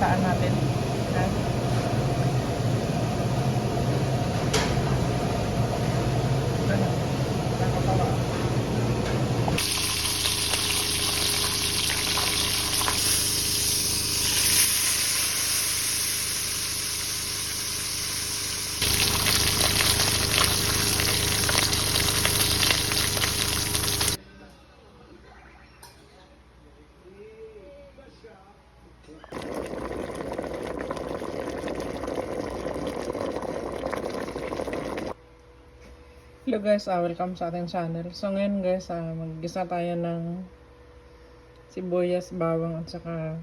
ginataan natin. Yan. Ano? Nakakawa. Hello guys, welcome sa ating channel. So ngayon guys, mag-gisa tayo ng sibuyas, bawang at saka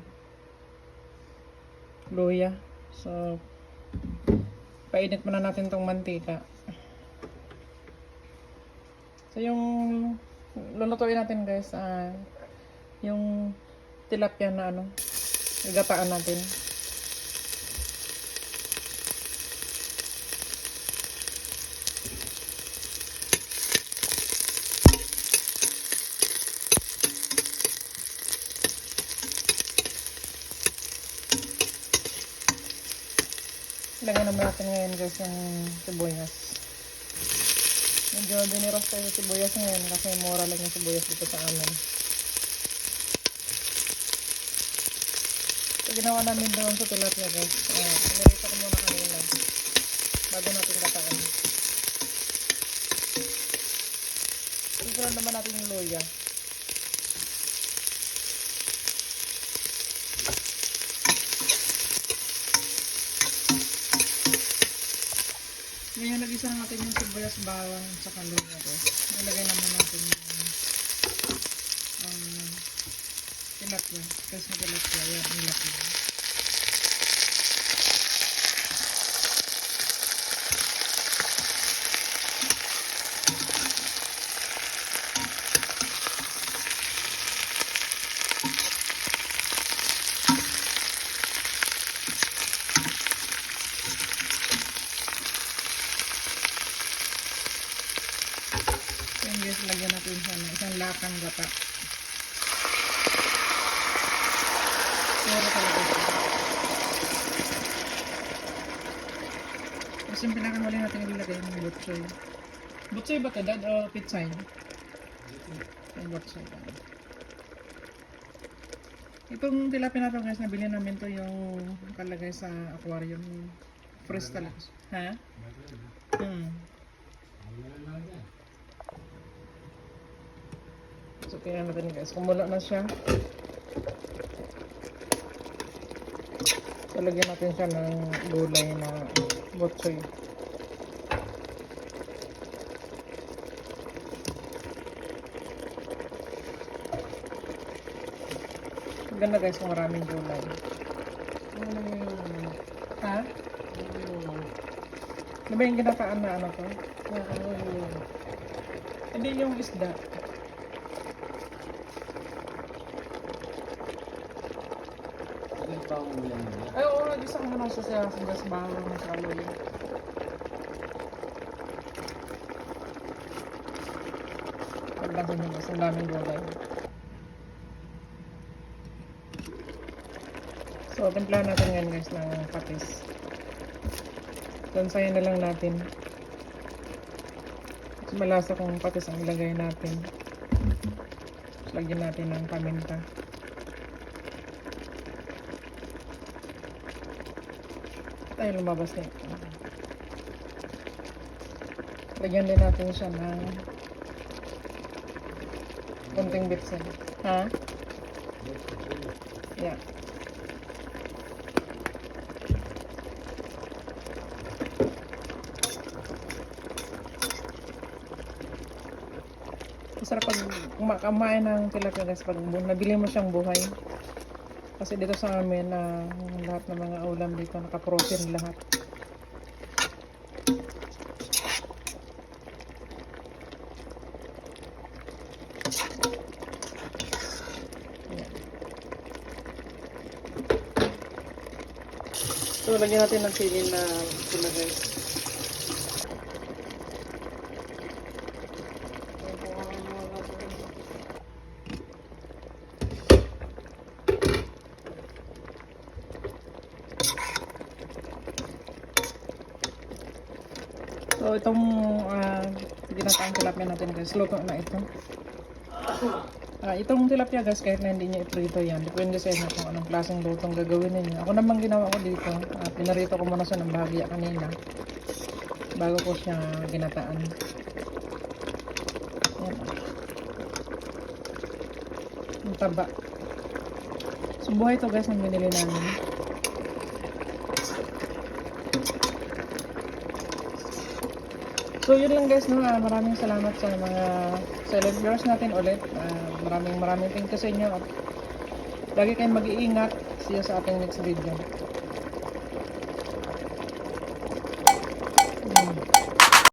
luya. So painit muna natin tong mantika. So yung lulutuin natin guys, yung tilapia na igataan natin. Lagyan naman natin ngayon guys yung sibuyas. Medyo diniros tayo yung sibuyas ngayon kasi mura lang yung sibuyas dito sa amin. So ginawa namin doon sa tilapia guys. Pinarito ko muna kanina bago natin kataan. Isunan naman natin yung luya. Ngayon, nag-isa natin yung sibuyas, bawang, sa luya guys. Nilagay naman natin yung tilapia. Kasi na tilapia, yan, tilapia. Yan guys, lagyan natin siya ng isang latang gata. Puro talaga siya. Tapos yung pinakamali natin ilagay yung butsoy. Butsoy ba ito dad o pitsay? Yung butsoy. Itong tilapia na ito guys, nabili namin to yung kalagay sa aquarium. Fresh talaga. Ha? So, tingnan natin guys. Kumula na siya. So, lagyan natin siya ng gulay na botsoy. Maganda guys kung maraming gulay. Ha? Ano ba yung ginataan na ano to? Hindi yung isda. Ay, oo, nag-isa ko muna siya sa gas bawang ng kaloy. Pagdasin nyo guys, ang daming gulay. So, timplahan natin ngayon guys ng patis. Lansayan na lang natin. Mas malasa kung patis ang ilagay natin. Lagyan natin ng paminta. Tayo lumabas na ito. Lagyan din natin siya ng kunting bitsin. Ha? Yeah. Masarap pag kumakain ng tilapia guys pag nabili mo siyang buhay. Kasi dito sa amin lahat ng mga ulam dito naka-protein lahat. So lagyan natin ng sili na pula guys. itong ginataang tilapia natin guys. Luto na ito. Itong tilapia guys, kahit na hindi niya iprito yan, depende sa inyo kung anong klaseng lutong gagawin ninyo. Ako naman ginawa ko dito, pinarito ko muna siya ng bahagya kanina bago ko siya ginataan. Yan. Ang taba. So buhay ito guys ang binili namin. So yun lang guys, no? Maraming salamat sa mga silent viewers natin ulit. Maraming thank you sa inyo at lagi kayong mag-iingat. See you sa ating next video.